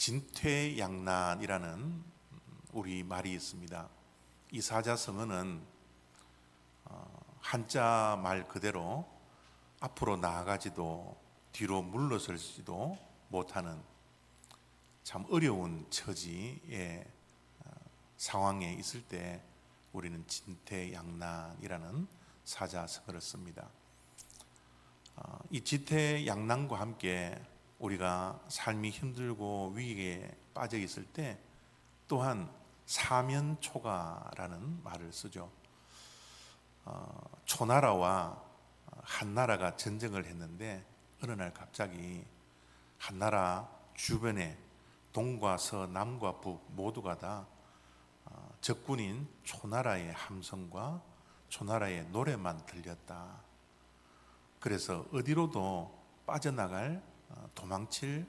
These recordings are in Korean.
진퇴양난이라는 우리 말이 있습니다. 이 사자성어는 한자 말 그대로 앞으로 나아가지도 뒤로 물러설지도 못하는 참 어려운 처지의 상황에 있을 때 우리는 진퇴양난이라는 사자성어를 씁니다. 이 진퇴양난과 함께 우리가 삶이 힘들고 위기에 빠져 있을 때 또한 사면초가라는 말을 쓰죠. 초나라와 한나라가 전쟁을 했는데 어느 날 갑자기 한나라 주변에 동과 서, 남과 북 모두가 다 적군인 초나라의 함성과 초나라의 노래만 들렸다. 그래서 어디로도 빠져나갈 도망칠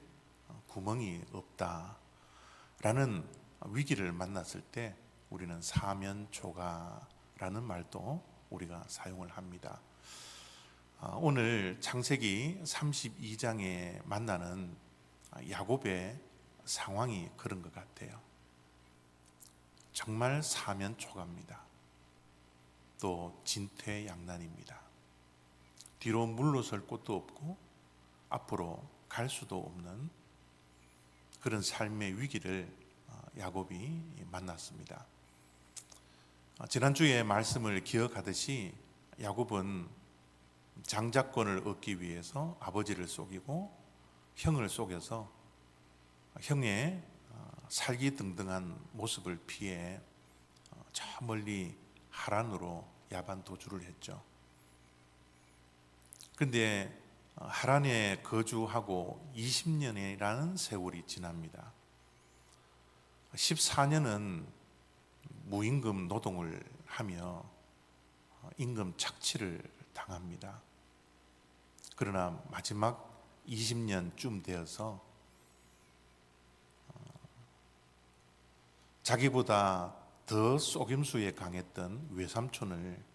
구멍이 없다라는 위기를 만났을 때 우리는 사면초가라는 말도 우리가 사용을 합니다. 오늘 창세기 32장에 만나는 야곱의 상황이 그런 것 같아요. 정말 사면초가입니다. 또 진퇴양난입니다. 뒤로 물러설 곳도 없고 앞으로 갈 수도 없는 그런 삶의 위기를 야곱이 만났습니다. 지난주에 말씀을 기억하듯이 야곱은 장자권을 얻기 위해서 아버지를 속이고 형을 속여서 형의 살기등등한 모습을 피해 저 멀리 하란으로 야반 도주를 했죠. 그런데 하란에 거주하고 20년이라는 세월이 지납니다. 14년은 무임금 노동을 하며 임금 착취를 당합니다. 그러나 마지막 20년쯤 되어서 자기보다 더 속임수에 강했던 외삼촌을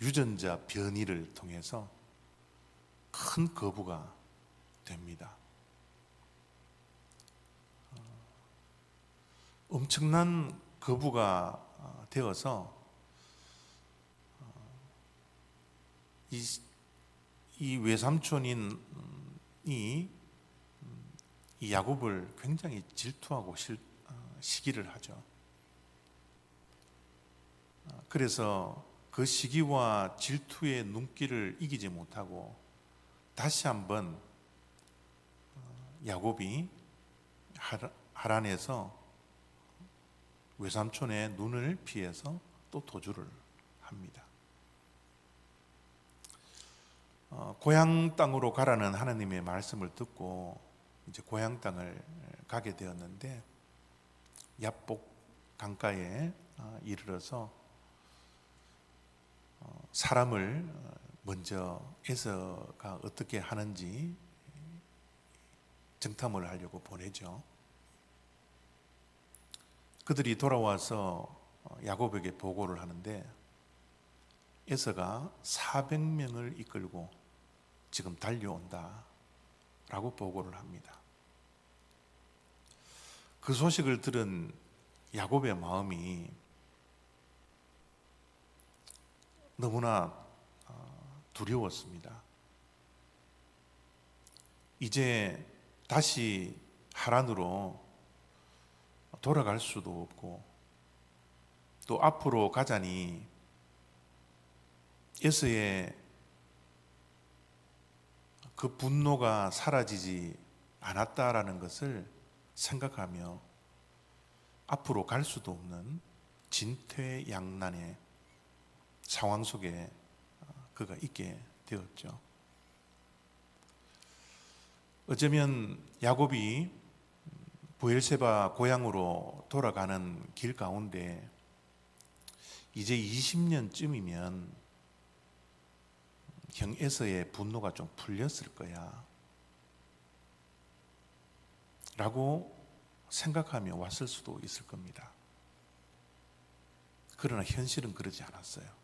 유전자 변이를 통해서 큰 거부가 됩니다. 엄청난 거부가 되어서 이 외삼촌이 이 야곱을 굉장히 질투하고 시기를 하죠. 그래서 그 시기와 질투의 눈길을 이기지 못하고 다시 한번 야곱이 하란에서 외삼촌의 눈을 피해서 또 도주를 합니다. 고향 땅으로 가라는 하나님의 말씀을 듣고 이제 고향 땅을 가게 되었는데 야복 강가에 이르러서 사람을 먼저 에서가 어떻게 하는지 정탐을 하려고 보내죠. 그들이 돌아와서 야곱에게 보고를 하는데 에서가 400명을 이끌고 지금 달려온다 라고 보고를 합니다. 그 소식을 들은 야곱의 마음이 너무나 두려웠습니다. 이제 다시 하란으로 돌아갈 수도 없고 또 앞으로 가자니 에서의 그 분노가 사라지지 않았다라는 것을 생각하며 앞으로 갈 수도 없는 진퇴양난의 상황 속에 그가 있게 되었죠. 어쩌면 야곱이 브엘세바 고향으로 돌아가는 길 가운데 이제 20년쯤이면 형 에서의 분노가 좀 풀렸을 거야 라고 생각하며 왔을 수도 있을 겁니다. 그러나 현실은 그러지 않았어요.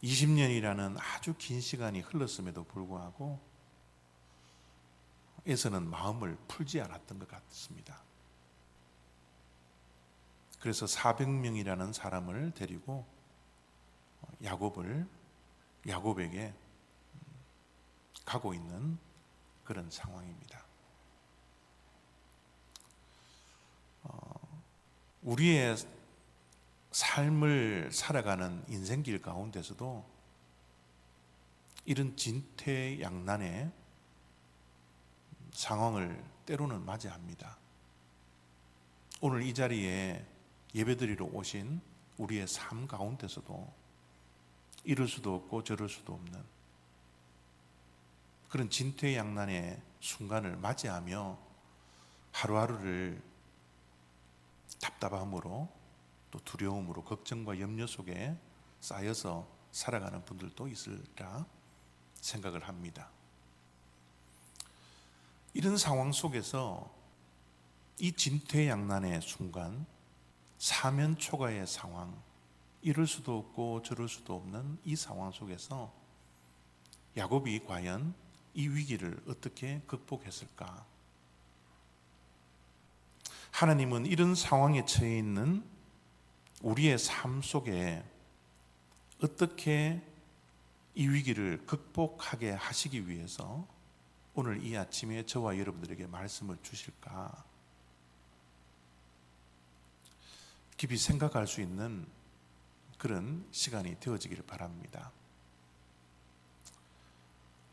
20년이라는 아주 긴 시간이 흘렀음에도 불구하고 에서는 마음을 풀지 않았던 것 같습니다. 그래서 400명이라는 사람을 데리고 야곱에게 가고 있는 그런 상황입니다. 우리의 삶을 살아가는 인생길 가운데서도 이런 진퇴양난의 상황을 때로는 맞이합니다. 오늘 이 자리에 예배드리러 오신 우리의 삶 가운데서도 이럴 수도 없고 저럴 수도 없는 그런 진퇴양난의 순간을 맞이하며 하루하루를 답답함으로 또 두려움으로 걱정과 염려 속에 쌓여서 살아가는 분들도 있으리라 생각을 합니다. 이런 상황 속에서 이 진퇴양난의 순간, 사면초가의 상황, 이럴 수도 없고 저럴 수도 없는 이 상황 속에서 야곱이 과연 이 위기를 어떻게 극복했을까? 하나님은 이런 상황에 처해 있는 우리의 삶 속에 어떻게 이 위기를 극복하게 하시기 위해서 오늘 이 아침에 저와 여러분들에게 말씀을 주실까? 깊이 생각할 수 있는 그런 시간이 되어지기를 바랍니다.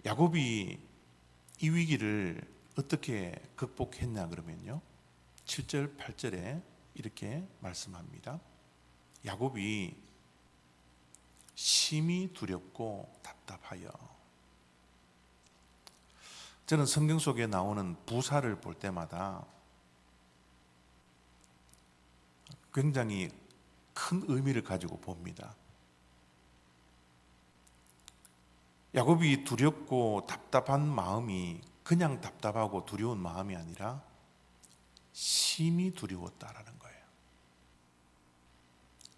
야곱이 이 위기를 어떻게 극복했냐 그러면요, 7절 8절에 이렇게 말씀합니다. 야곱이 심히 두렵고 답답하여. 저는 성경 속에 나오는 부사를 볼 때마다 굉장히 큰 의미를 가지고 봅니다. 야곱이 두렵고 답답한 마음이 그냥 답답하고 두려운 마음이 아니라 심히 두려웠다라는 거예요.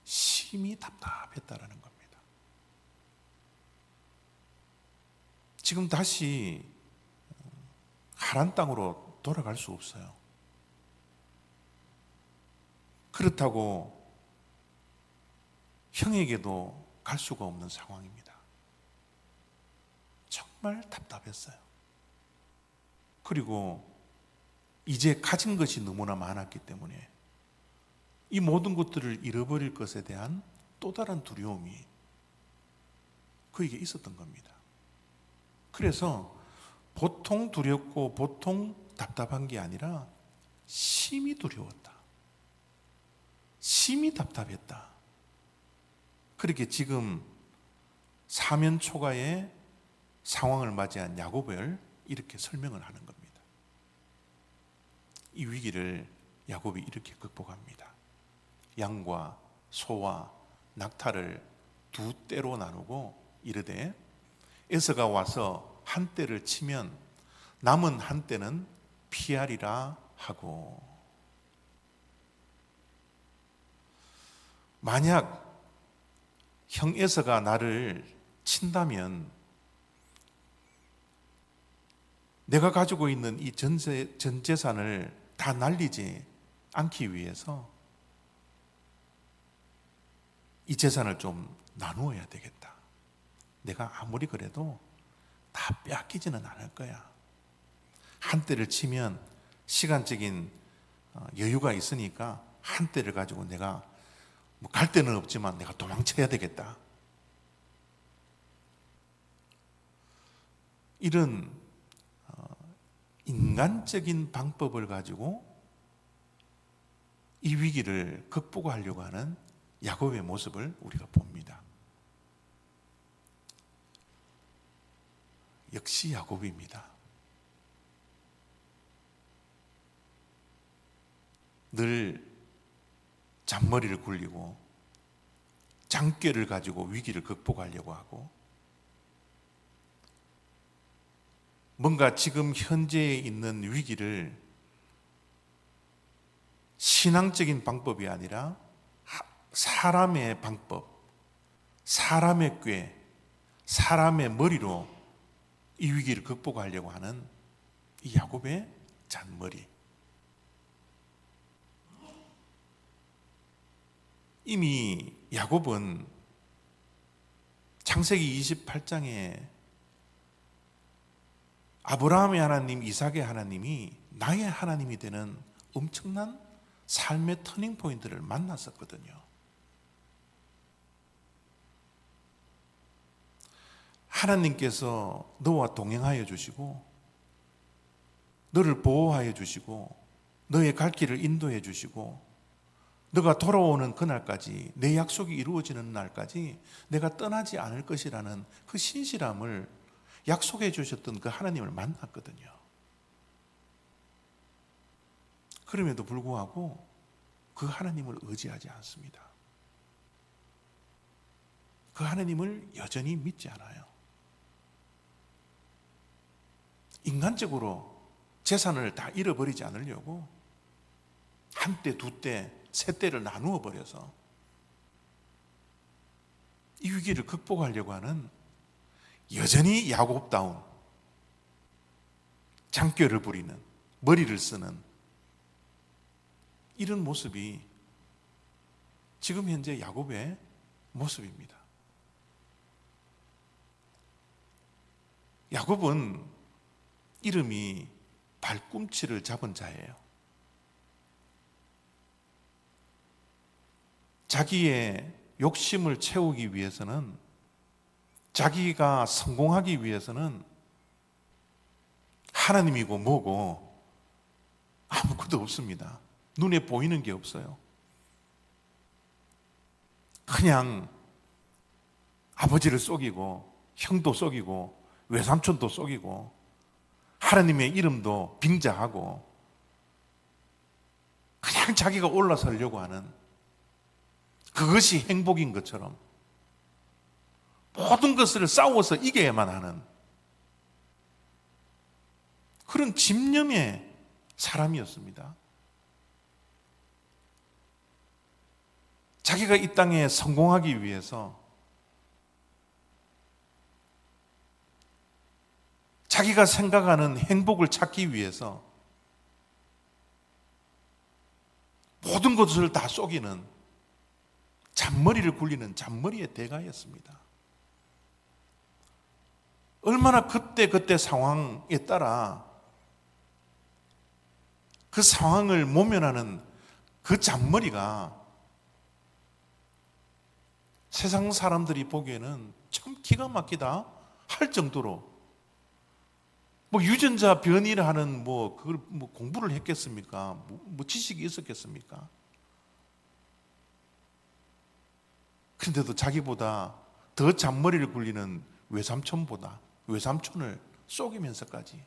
심히 답답했다라는 겁니다. 지금 다시 하란 땅으로 돌아갈 수 없어요. 그렇다고 형에게도 갈 수가 없는 상황입니다. 정말 답답했어요. 그리고 이제 가진 것이 너무나 많았기 때문에 이 모든 것들을 잃어버릴 것에 대한 또 다른 두려움이 그에게 있었던 겁니다. 그래서 보통 두렵고 보통 답답한 게 아니라 심히 두려웠다. 심히 답답했다. 그렇게 지금 사면초가의 상황을 맞이한 야곱을 이렇게 설명을 하는 겁니다. 이 위기를 야곱이 이렇게 극복합니다. 양과 소와 낙타를 두 떼로 나누고 이르되 에서가 와서 한 떼를 치면 남은 한 떼는 피하리라 하고. 만약 형 에서가 나를 친다면 내가 가지고 있는 이 전 재산을 다 날리지 않기 위해서 이 재산을 좀 나누어야 되겠다. 내가 아무리 그래도 다 빼앗기지는 않을 거야. 한 대를 치면 시간적인 여유가 있으니까 한 대를 가지고 내가 뭐 갈 데는 없지만 내가 도망쳐야 되겠다. 이런 인간적인 방법을 가지고 이 위기를 극복하려고 하는 야곱의 모습을 우리가 봅니다. 역시 야곱입니다. 늘 잔머리를 굴리고 장꾀를 가지고 위기를 극복하려고 하고 뭔가 지금 현재에 있는 위기를 신앙적인 방법이 아니라 사람의 방법, 사람의 꾀, 사람의 머리로 이 위기를 극복하려고 하는 이 야곱의 잔머리. 이미 야곱은 창세기 28장에 아브라함의 하나님, 이삭의 하나님이 나의 하나님이 되는 엄청난 삶의 터닝 포인트를 만났었거든요. 하나님께서 너와 동행하여 주시고 너를 보호하여 주시고 너의 갈 길을 인도해 주시고 너가 돌아오는 그날까지, 내 약속이 이루어지는 날까지 내가 떠나지 않을 것이라는 그 신실함을 약속해 주셨던 그 하나님을 만났거든요. 그럼에도 불구하고 그 하나님을 의지하지 않습니다. 그 하나님을 여전히 믿지 않아요. 인간적으로 재산을 다 잃어버리지 않으려고 한 때, 두 때, 세 때를 나누어 버려서 이 위기를 극복하려고 하는 여전히 야곱다운 장꾀를 부리는, 머리를 쓰는 이런 모습이 지금 현재 야곱의 모습입니다. 야곱은 이름이 발꿈치를 잡은 자예요. 자기의 욕심을 채우기 위해서는, 자기가 성공하기 위해서는 하나님이고 뭐고 아무것도 없습니다. 눈에 보이는 게 없어요. 그냥 아버지를 속이고 형도 속이고 외삼촌도 속이고 하나님의 이름도 빙자하고 그냥 자기가 올라서려고 하는, 그것이 행복인 것처럼 모든 것을 싸워서 이겨야만 하는 그런 집념의 사람이었습니다. 자기가 이 땅에 성공하기 위해서, 자기가 생각하는 행복을 찾기 위해서 모든 것을 다 속이는, 잔머리를 굴리는 잔머리의 대가였습니다. 얼마나 그때 상황에 따라 그 상황을 모면하는 그 잔머리가 세상 사람들이 보기에는 참 기가 막히다 할 정도로, 뭐 유전자 변이를 하는 그걸 공부를 했겠습니까? 뭐 지식이 있었겠습니까? 그런데도 자기보다 더 잔머리를 굴리는 외삼촌을 속이면서까지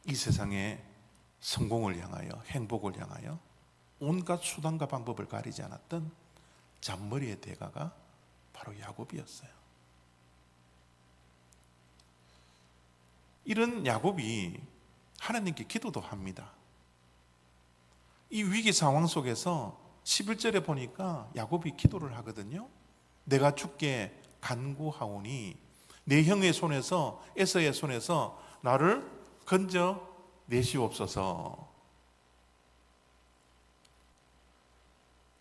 이 세상에 성공을 향하여, 행복을 향하여 온갖 수단과 방법을 가리지 않았던 잔머리의 대가가 바로 야곱이었어요. 이런 야곱이 하나님께 기도도 합니다. 이 위기 상황 속에서 11절에 보니까 야곱이 기도를 하거든요. 내가 주께 간구하오니 내 형의 손에서, 에서의 손에서 나를 건져 내시옵소서.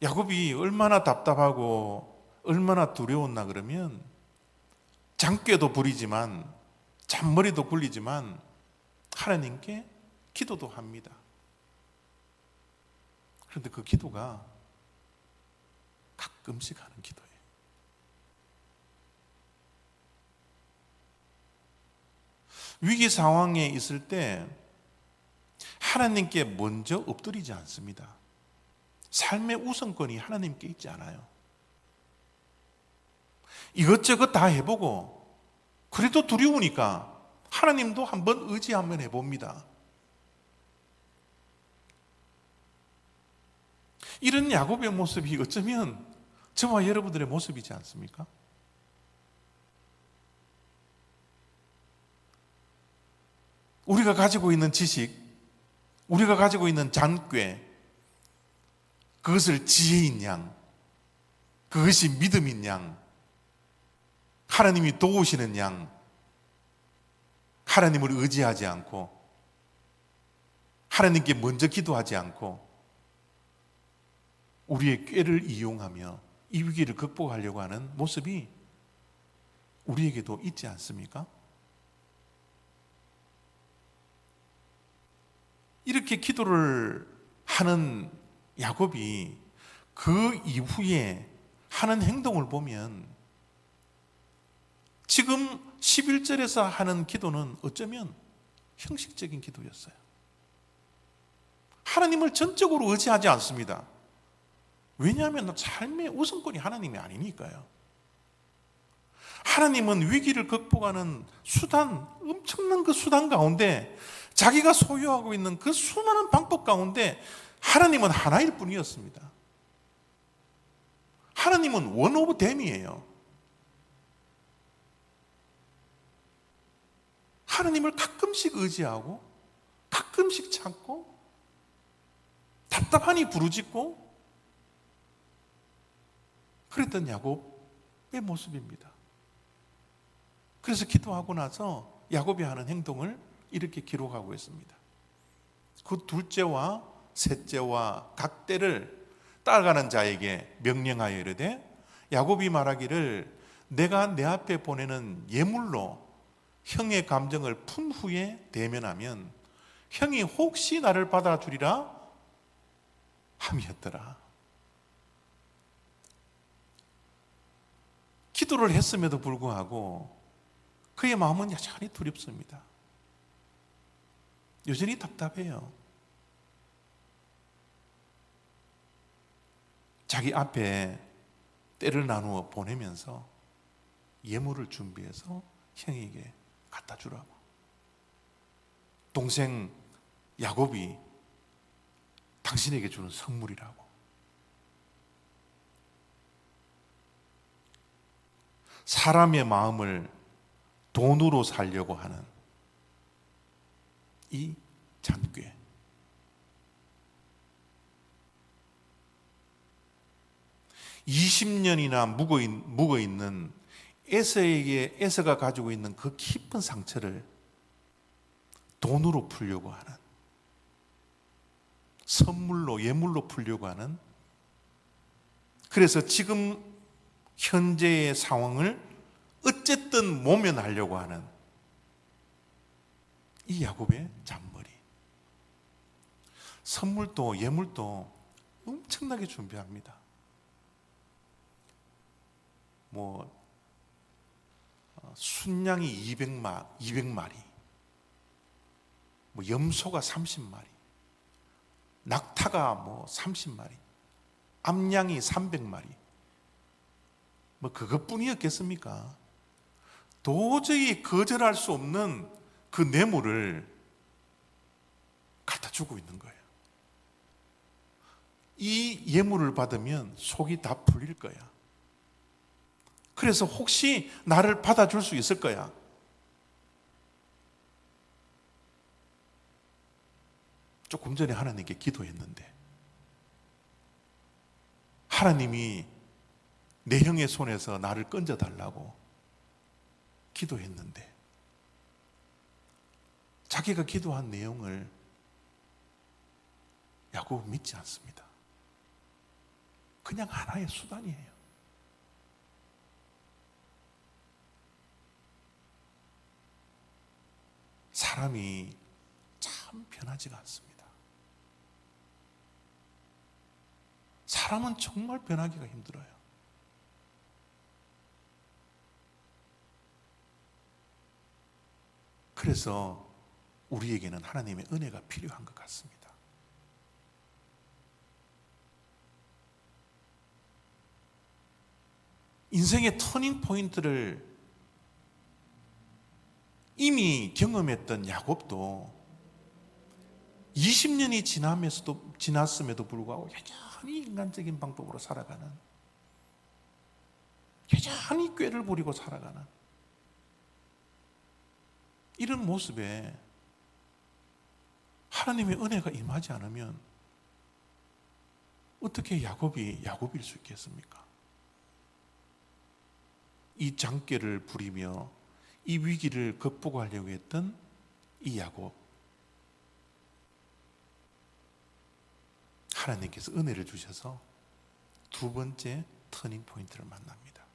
야곱이 얼마나 답답하고 얼마나 두려웠나 그러면 장꾀도 부리지만 잔머리도 굴리지만 하나님께 기도도 합니다. 그런데 그 기도가 가끔씩 하는 기도예요. 위기 상황에 있을 때 하나님께 먼저 엎드리지 않습니다. 삶의 우선권이 하나님께 있지 않아요. 이것저것 다 해보고 그래도 두려우니까 하나님도 한번 의지 한번 해봅니다. 이런 야곱의 모습이 어쩌면 저와 여러분들의 모습이지 않습니까? 우리가 가지고 있는 지식, 우리가 가지고 있는 잔꾀, 그것을 지혜인 양, 그것이 믿음인 양, 하나님이 도우시는 양, 하나님을 의지하지 않고 하나님께 먼저 기도하지 않고 우리의 꾀를 이용하며 이 위기를 극복하려고 하는 모습이 우리에게도 있지 않습니까? 이렇게 기도를 하는 야곱이 그 이후에 하는 행동을 보면 지금 11절에서 하는 기도는 어쩌면 형식적인 기도였어요. 하나님을 전적으로 의지하지 않습니다. 왜냐하면 삶의 우선권이 하나님이 아니니까요. 하나님은 위기를 극복하는 수단, 엄청난 그 수단 가운데 자기가 소유하고 있는 그 수많은 방법 가운데 하나님은 하나일 뿐이었습니다. 하나님은 원 오브 댐이에요. 하나님을 가끔씩 의지하고 가끔씩 찾고 답답하니 부르짖고 그랬던 야곱의 모습입니다. 그래서 기도하고 나서 야곱이 하는 행동을 이렇게 기록하고 있습니다. 그 둘째와 셋째와 각 때를 따라가는 자에게 명령하여 이르되 야곱이 말하기를 내가 내 앞에 보내는 예물로 형의 감정을 푼 후에 대면하면 형이 혹시 나를 받아주리라 함이었더라. 기도를 했음에도 불구하고 그의 마음은 여전히 두렵습니다. 여전히 답답해요. 자기 앞에 때를 나누어 보내면서 예물을 준비해서 형에게 갖다 주라고. 동생 야곱이 당신에게 주는 선물이라고. 사람의 마음을 돈으로 살려고 하는 이 잔꾀. (20년이나) 묵어있는 에서가 가지고 있는 그 깊은 상처를 돈으로 풀려고 하는, 선물로, 예물로 풀려고 하는, 그래서 지금 현재의 상황을 어쨌든 모면하려고 하는 이 야곱의 잔머리. 선물도 예물도 엄청나게 준비합니다. 순양이 200마리, 염소가 30마리, 낙타가 30마리, 암양이 300마리. 그것뿐이었겠습니까? 도저히 거절할 수 없는 그 뇌물을 갖다 주고 있는 거예요. 이 예물을 받으면 속이 다 풀릴 거야. 그래서 혹시 나를 받아줄 수 있을 거야. 조금 전에 하나님께 기도했는데 하나님이 내 형의 손에서 나를 건져달라고 기도했는데 자기가 기도한 내용을 야곱은 믿지 않습니다. 그냥 하나의 수단이에요. 사람이 참 변하지가 않습니다. 사람은 정말 변하기가 힘들어요. 그래서 우리에게는 하나님의 은혜가 필요한 것 같습니다. 인생의 터닝 포인트를 이미 경험했던 야곱도 20년이 지났음에도 불구하고 여전히 인간적인 방법으로 살아가는, 여전히 꾀를 부리고 살아가는 이런 모습에 하나님의 은혜가 임하지 않으면 어떻게 야곱이 야곱일 수 있겠습니까? 이 장깨를 부리며 이 위기를 극복하려고 했던 이 야곱, 하나님께서 은혜를 주셔서 두 번째 터닝 포인트를 만납니다.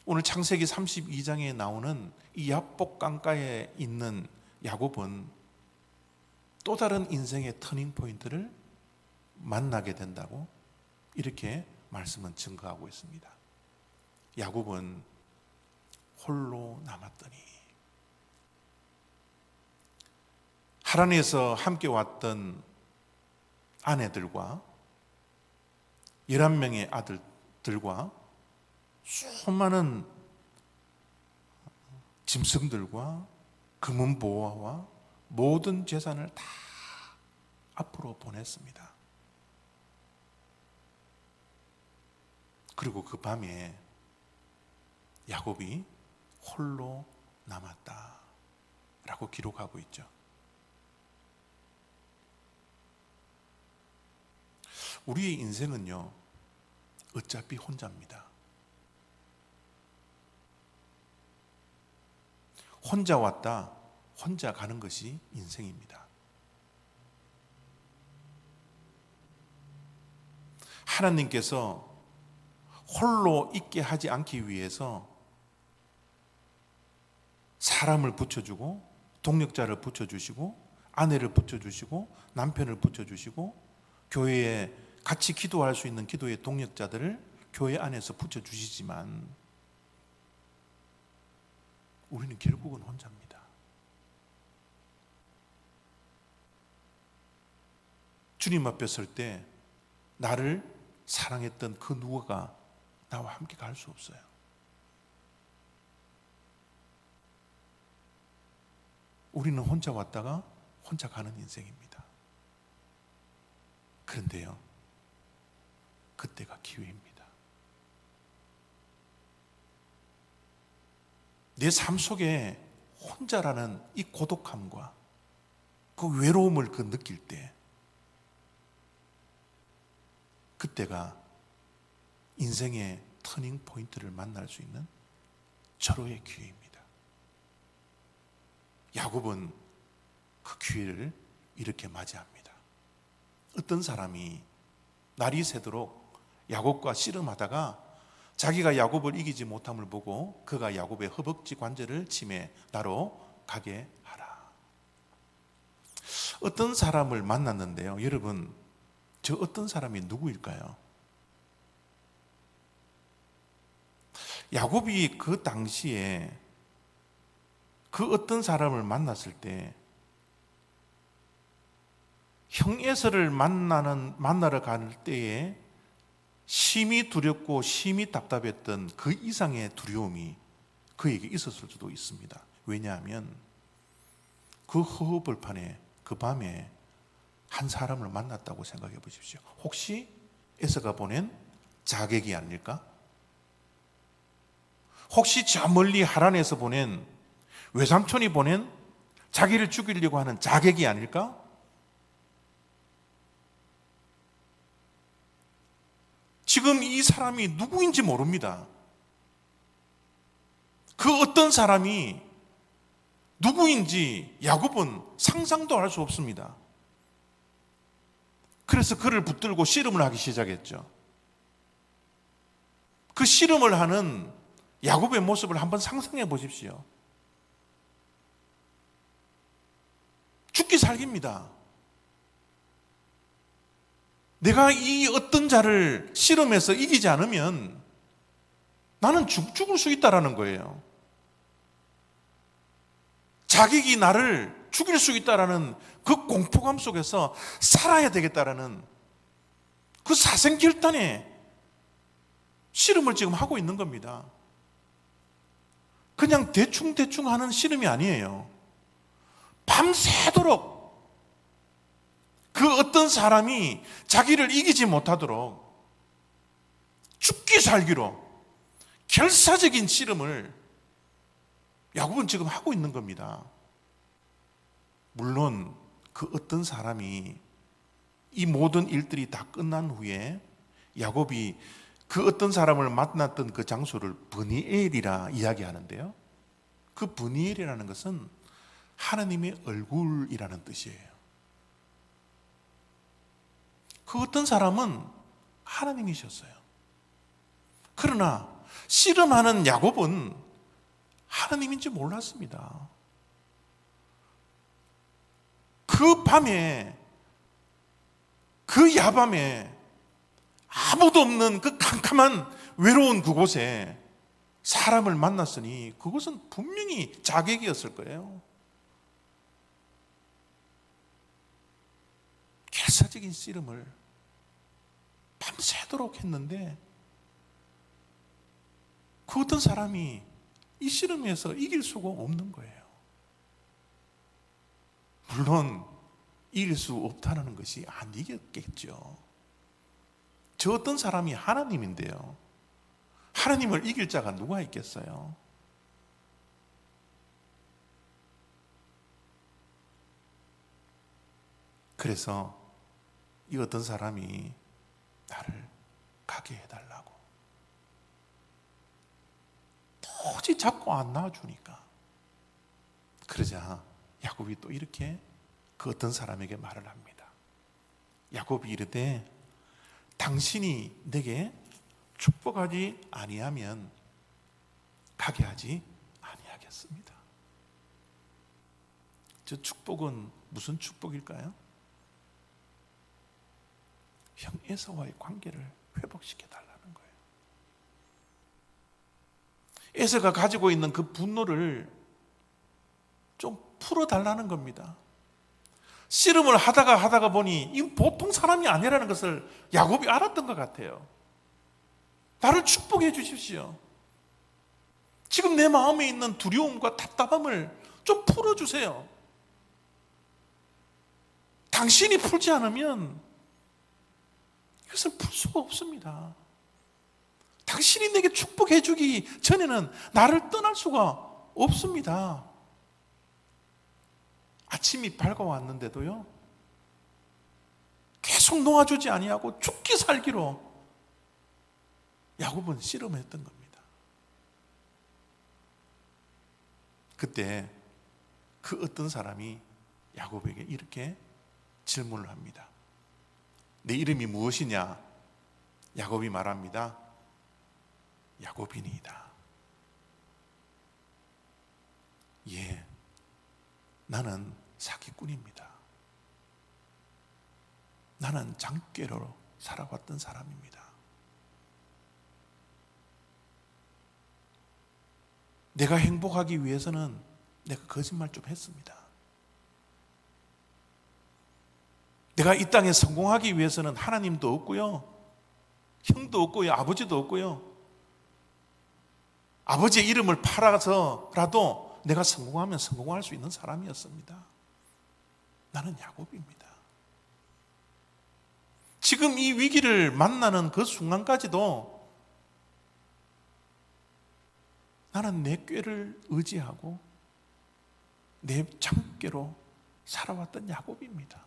오늘 창세기 32장에 나오는 이 야복 강가에 있는 야곱은 또 다른 인생의 터닝 포인트를 만나게 된다고 이렇게 말씀은 증거하고 있습니다. 야곱은 홀로 남았더니, 하란에서 함께 왔던 아내들과 11명의 아들들과 수많은 짐승들과 금은 보화와 모든 재산을 다 앞으로 보냈습니다. 그리고 그 밤에 야곱이 홀로 남았다라고 기록하고 있죠. 우리의 인생은요, 어차피 혼자입니다. 혼자 왔다, 혼자 가는 것이 인생입니다. 하나님께서 홀로 있게 하지 않기 위해서 사람을 붙여주고, 동력자를 붙여주시고, 아내를 붙여주시고, 남편을 붙여주시고, 교회에 같이 기도할 수 있는 기도의 동력자들을 교회 안에서 붙여주시지만 우리는 결국은 혼자입니다. 주님 앞에 설 때 나를 사랑했던 그 누구가 나와 함께 갈 수 없어요. 우리는 혼자 왔다가 혼자 가는 인생입니다. 그런데요, 그때가 기회입니다. 내 삶 속에 혼자라는 이 고독함과 그 외로움을 느낄 때, 그때가 인생의 터닝 포인트를 만날 수 있는 절호의 기회입니다. 야곱은 그 기회를 이렇게 맞이합니다. 어떤 사람이 날이 새도록 야곱과 씨름하다가 자기가 야곱을 이기지 못함을 보고 그가 야곱의 허벅지 관절을 치매 나로 가게 하라. 어떤 사람을 만났는데요, 여러분, 저 어떤 사람이 누구일까요? 야곱이 그 당시에 그 어떤 사람을 만났을 때 형 에서를 만나러 갈 때에 심히 두렵고 심히 답답했던 그 이상의 두려움이 그에게 있었을 수도 있습니다. 왜냐하면 그 허허벌판에 그 밤에 한 사람을 만났다고 생각해 보십시오. 혹시 에서가 보낸 자객이 아닐까? 혹시 저 멀리 하란에서 보낸 외삼촌이 보낸 자기를 죽이려고 하는 자객이 아닐까? 지금 이 사람이 누구인지 모릅니다. 그 어떤 사람이 누구인지 야곱은 상상도 할 수 없습니다. 그래서 그를 붙들고 씨름을 하기 시작했죠. 그 씨름을 하는 야곱의 모습을 한번 상상해 보십시오. 죽기 살기입니다. 내가 이 어떤 자를 씨름해서 이기지 않으면 나는 죽을 수 있다라는 거예요. 자객이 나를 죽일 수 있다라는 그 공포감 속에서 살아야 되겠다라는 그 사생결단에 씨름을 지금 하고 있는 겁니다. 그냥 대충 하는 씨름이 아니에요. 밤새도록 그 어떤 사람이 자기를 이기지 못하도록 죽기 살기로 결사적인 씨름을 야곱은 지금 하고 있는 겁니다. 물론 그 어떤 사람이 이 모든 일들이 다 끝난 후에 야곱이 그 어떤 사람을 만났던 그 장소를 브니엘이라 이야기하는데요. 그 브니엘이라는 것은 하나님의 얼굴이라는 뜻이에요. 그 어떤 사람은 하나님이셨어요. 그러나 씨름하는 야곱은 하나님인지 몰랐습니다. 그 밤에, 그 야밤에 아무도 없는 그 캄캄한 외로운 그곳에 사람을 만났으니 그것은 분명히 자객이었을 거예요. 결사적인 씨름을 밤새도록 했는데 그 어떤 사람이 이 씨름에서 이길 수가 없는 거예요. 물론 이길 수 없다는 것이 안 이겼겠죠. 저 어떤 사람이 하나님인데요. 하나님을 이길 자가 누가 있겠어요? 그래서 이 어떤 사람이 나를 가게 해달라고 도저히 자꾸 안 나와주니까, 그러자 야곱이 또 이렇게 그 어떤 사람에게 말을 합니다. 야곱이 이르되 당신이 내게 축복하지 아니하면 가게 하지 아니하겠습니다. 저 축복은 무슨 축복일까요? 형 에사와의 관계를 회복시켜 달라는 거예요. 에사가 가지고 있는 그 분노를 좀 풀어달라는 겁니다. 씨름을 하다가 보니 이 보통 사람이 아니라는 것을 야곱이 알았던 것 같아요. 나를 축복해 주십시오. 지금 내 마음에 있는 두려움과 답답함을 좀 풀어주세요. 당신이 풀지 않으면 이것을 풀 수가 없습니다. 당신이 내게 축복해 주기 전에는 나를 떠날 수가 없습니다. 아침이 밝아왔는데도요, 계속 놓아주지 아니하고 죽기 살기로 야곱은 씨름했던 겁니다. 그때 그 어떤 사람이 야곱에게 이렇게 질문을 합니다. 내 이름이 무엇이냐? 야곱이 말합니다. 야곱이니이다. 예, 나는 사기꾼입니다. 나는 장꾀로 살아왔던 사람입니다. 내가 행복하기 위해서는 내가 거짓말 좀 했습니다. 내가 이 땅에 성공하기 위해서는 하나님도 없고요, 형도 없고요, 아버지도 없고요, 아버지의 이름을 팔아서라도 내가 성공하면 성공할 수 있는 사람이었습니다. 나는 야곱입니다. 지금 이 위기를 만나는 그 순간까지도 나는 내 꾀를 의지하고 내 장꾀로 살아왔던 야곱입니다.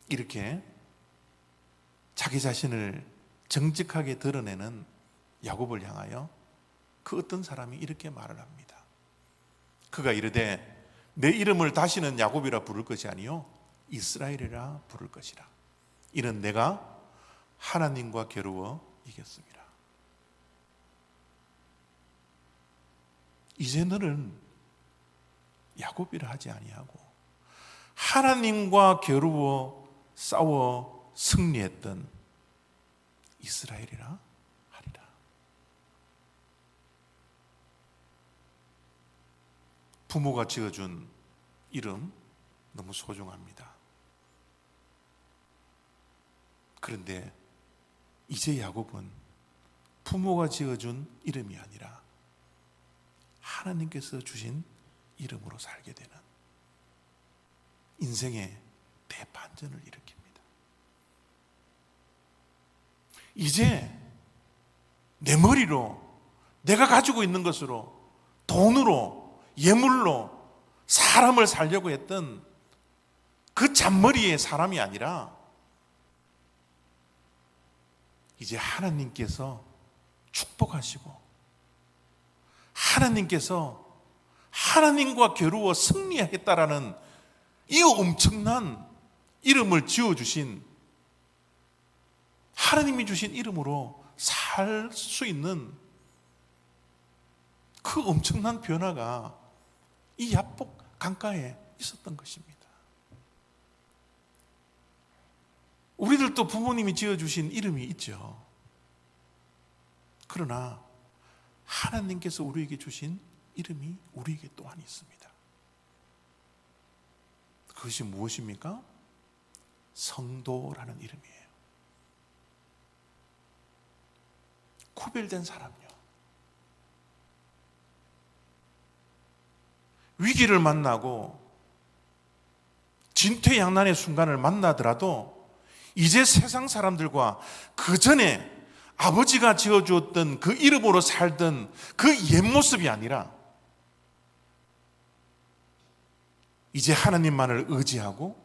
이렇게 자기 자신을 정직하게 드러내는 야곱을 향하여 그 어떤 사람이 이렇게 말을 합니다. 그가 이르되 내 이름을 다시는 야곱이라 부를 것이 아니요 이스라엘이라 부를 것이라. 이는 내가 하나님과 겨루어 이겼습니다. 이제 너는 야곱이라 하지 아니하고 하나님과 겨루어 싸워 승리했던 이스라엘이라 하리라. 부모가 지어준 이름 너무 소중합니다. 그런데 이제 야곱은 부모가 지어준 이름이 아니라 하나님께서 주신 이름으로 살게 되는 인생의 대반전을 일으킵니다. 이제 내 머리로, 내가 가지고 있는 것으로, 돈으로, 예물로 사람을 살려고 했던 그 그 잔머리의 사람이 아니라 이제 하나님께서 축복하시고 하나님께서 하나님과 겨루어 승리하겠다라는 이 엄청난 이름을 지어주신, 하나님이 주신 이름으로 살 수 있는 그 엄청난 변화가 이 야복 강가에 있었던 것입니다. 우리들도 부모님이 지어주신 이름이 있죠. 그러나 하나님께서 우리에게 주신 이름이 우리에게 또한 있습니다. 그것이 무엇입니까? 성도라는 이름이에요. 구별된 사람요. 위기를 만나고 진퇴양난의 순간을 만나더라도 이제 세상 사람들과 그 전에 아버지가 지어주었던 그 이름으로 살던 그 옛 모습이 아니라 이제 하나님만을 의지하고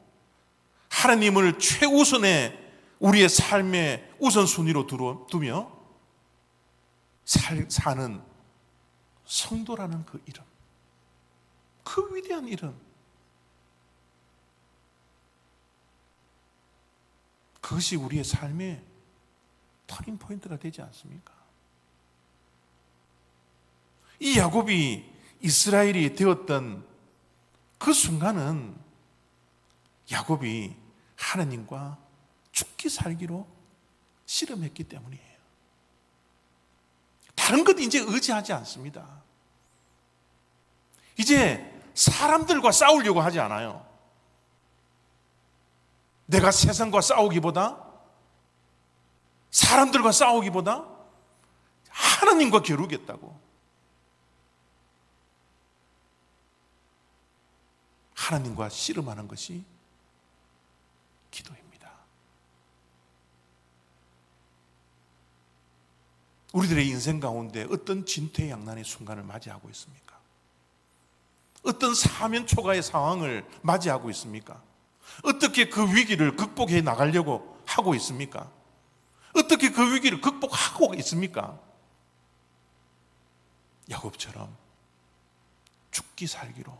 하나님을 최우선의 우리의 삶의 우선순위로 두며 사는 성도라는 그 이름, 그 위대한 이름, 그것이 우리의 삶의 터닝 포인트가 되지 않습니까? 이 야곱이 이스라엘이 되었던 그 순간은 야곱이 하나님과 죽기 살기로 씨름했기 때문이에요. 다른 것 이제 의지하지 않습니다. 이제 사람들과 싸우려고 하지 않아요. 내가 세상과 싸우기보다, 사람들과 싸우기보다 하나님과 겨루겠다고. 하나님과 씨름하는 것이 기도입니다. 우리들의 인생 가운데 어떤 진퇴양난의 순간을 맞이하고 있습니까? 어떤 사면초가의 상황을 맞이하고 있습니까? 어떻게 그 위기를 극복해 나가려고 하고 있습니까? 어떻게 그 위기를 극복하고 있습니까? 야곱처럼 죽기 살기로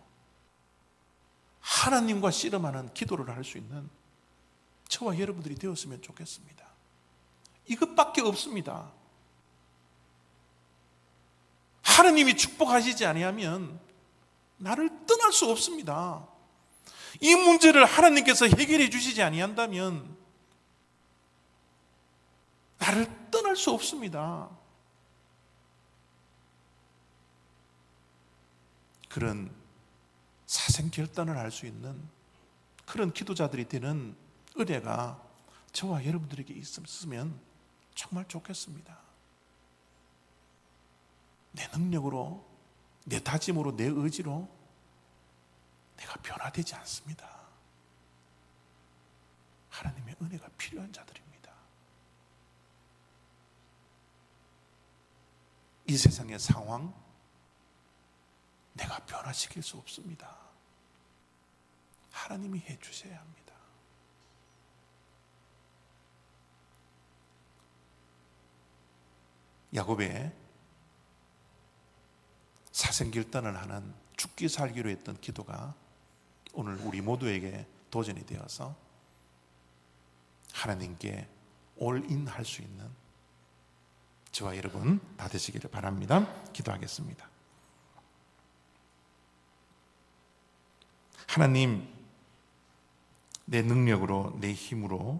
하나님과 씨름하는 기도를 할 수 있는 저와 여러분들이 되었으면 좋겠습니다. 이것밖에 없습니다. 하나님이 축복하시지 아니하면 나를 떠날 수 없습니다. 이 문제를 하나님께서 해결해 주시지 아니한다면 나를 떠날 수 없습니다. 그런 사생결단을 할 수 있는 그런 기도자들이 되는 은혜가 저와 여러분들에게 있으면 정말 좋겠습니다. 내 능력으로, 내 다짐으로, 내 의지로 내가 변화되지 않습니다. 하나님의 은혜가 필요한 자들입니다. 이 세상의 상황 내가 변화시킬 수 없습니다. 하나님이 해주셔야 합니다. 야곱의 사생결단을 하는 죽기 살기로 했던 기도가 오늘 우리 모두에게 도전이 되어서 하나님께 올인할 수 있는 저와 여러분 다 되시기를 바랍니다. 기도하겠습니다. 하나님, 내 능력으로, 내 힘으로